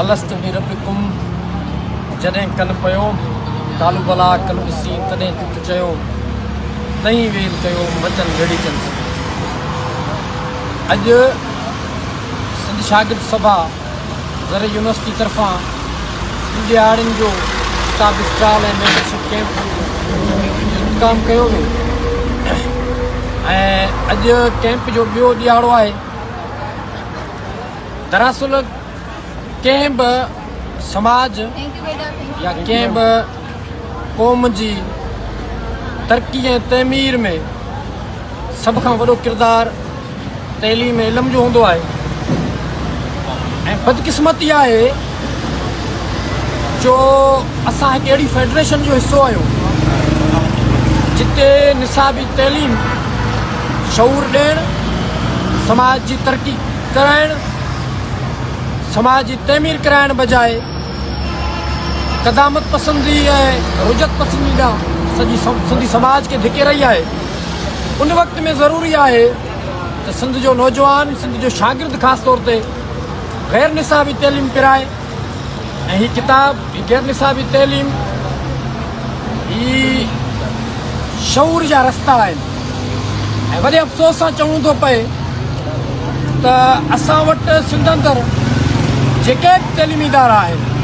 अलस्त बि रबिकुम जॾहिं कन पियो कालू बला कल ॾिसी तॾहिं तूं चयो तई वेल कयो वचन रेडी चंद। अॼु सिंध शागिर्द सभा ज़रे यूनिवर्सिटी तरफ़ां ॾियारियुनि जो किताब स्टॉल ऐं मेंबरशिप कैंप जो इंतज़ाम कयो वियो ऐं अॼु कैंप जो ॿियो ॾियारो आहे। दरअसल कंहिं बि समाज या कंहिं बि क़ौम जी तरक़ी ऐं तइमीर में सभ खां वॾो किरदारु तइलीम ऐं इल्म जो हूंदो आहे ऐं बदकिस्मती आहे जो असां हिकु अहिड़ी फेडरेशन जो हिसो आहियूं जिते निसाबी तइलीम शऊर ॾियणु समाज जी तरक़ी कराइणु समाज जी तइमीर कराइण बजाए क़दामत पसंदी ऐं रुजत पसंदी ॾांहुं सॼी सिंधी समाज खे धिके रही आहे। उन वक़्त में ज़रूरी आहे त सिंध जो नौजवान सिंध जो शागिर्द ख़ासि तौर ते गैर निसाबी तइलीम पिराए ऐं हीअ किताब गैर निसाबी तइलीम ही शऊर जा रस्ता आहिनि ऐं वॾे अफ़सोस सां चवणो थो पए त असां वटि सिंध अंदरि जेके बि तइलीमी इदारा आहिनि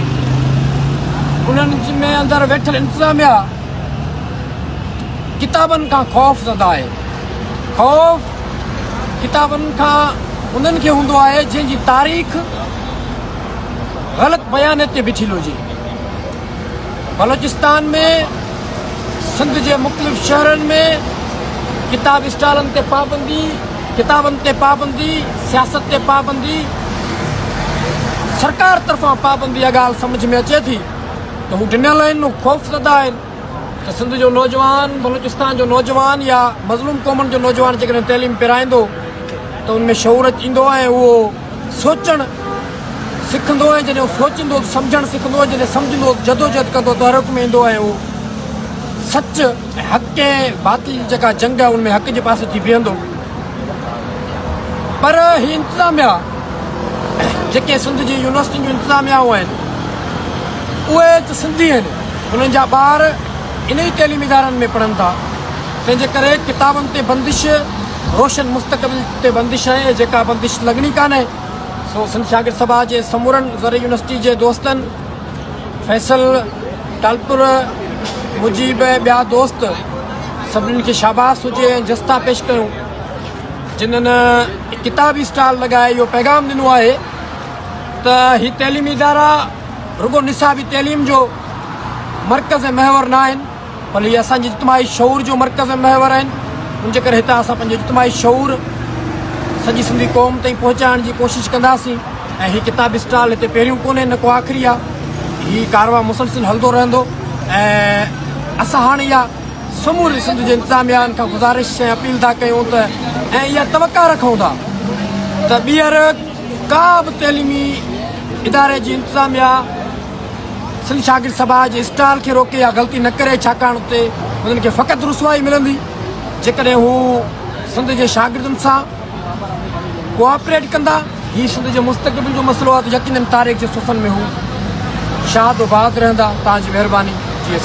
उन्हनि में अंदरि वेठल इंतिज़ामिया किताबनि खां ख़ौफ़ ज़दा आहे। ख़ौफ़ किताबनि खां उन्हनि खे हूंदो आहे जंहिंजी तारीख़ ग़लति बयान ते बीठल हुजे। बलोचिस्तान में सिंध जे मुख़्तलिफ़ शहरनि में किताब स्टॉलनि ते पाबंदी किताबनि ते पाबंदी सियासत ते पाबंदी सरकार तरफ़ां पाबंदी इहा ॻाल्हि सम्झ में अचे थी त हू ॾिनल आहिनि ख़ौफ़ ज़दा आहिनि त सिंध जो नौजवान बलोचिस्तान जो नौजवान या मज़लूम क़ौमनि जो नौजवान जेकॾहिं तइलीम पिराईंदो त उनमें शऊर ईंदो ऐं उहो सोचणु सिखंदो ऐं जॾहिं उहो सोचींदो सम्झणु सिखंदो जॾहिं सम्झंदो जदोजहद कंदो तहरुक में ईंदो ऐं उहो सच ऐं हक़ ऐं बातिल जेका जंग आहे उनमें हक़ जे पासे थी बीहंदो। पर हीअ इंतिज़ामिया जेके सिंध जी यूनिवर्सिटियुनि जूं इंतिज़ामियाऊं आहिनि उहे त सिंधी आहिनि उन्हनि जा ॿार इन ई तइलीमी इदारनि में पढ़नि था। तंहिंजे करे किताबनि ते बंदिश रोशन मुस्तक़बिल ते बंदिश आहे जेका बंदिश लॻणी कान्हे। सो सिंध शागिर्द सभा जे समूरनि ज़रे यूनिवर्सिटी जे दोस्तनि फैसल टालपुर मुजीब ऐं ॿिया दोस्त सभिनीनि खे शाबाश हुजे ऐं जस्ता पेश कयूं जिन्हनि किताबी स्टॉल लॻाए इहो पैगाम ॾिनो आहे त हीअ तइलीमी इदारा रुगो निसाबी तइलीम जो मर्कज़ ऐं महवर न आहिनि भले हीअ असांजी इज्तिमाही शऊर जो मर्कज़ ऐं महवर आहिनि। उनजे करे हितां असां पंहिंजो इज्तिमाही शऊर सॼी सिंधी क़ौम ताईं पहुचाइण जी कोशिशि कंदासीं ऐं हीअ किताबी स्टॉल हिते पहिरियों कोन्हे न को आख़िरी आहे। हीअ कारवा मुसलसिल हलंदो रहंदो ऐं असां हाणे इहा समूरे सिंध जे इंतिज़ामियानि खां गुज़ारिश ऐं अपील था कयूं त ऐं इहा तवका रखूं था त ॿीहर का बि तइलीमी इदारे जी इंतिज़ामिया सिंध शागिर्द सभा जे स्टॉल खे रोके या ग़लती न करे छाकाणि उते हुननि खे फ़क़ति रुसवाई मिलंदी जेकॾहिं हू सिंध जे शागिर्दनि सां कोऑपरेट कंदा। हीअ सिंध जे मुस्तक़बिल जो मसइलो आहे त यकीनन तारीख़ जे सुफ़नि में हू शाद बाद रहंदा। तव्हांजी महिरबानी जी।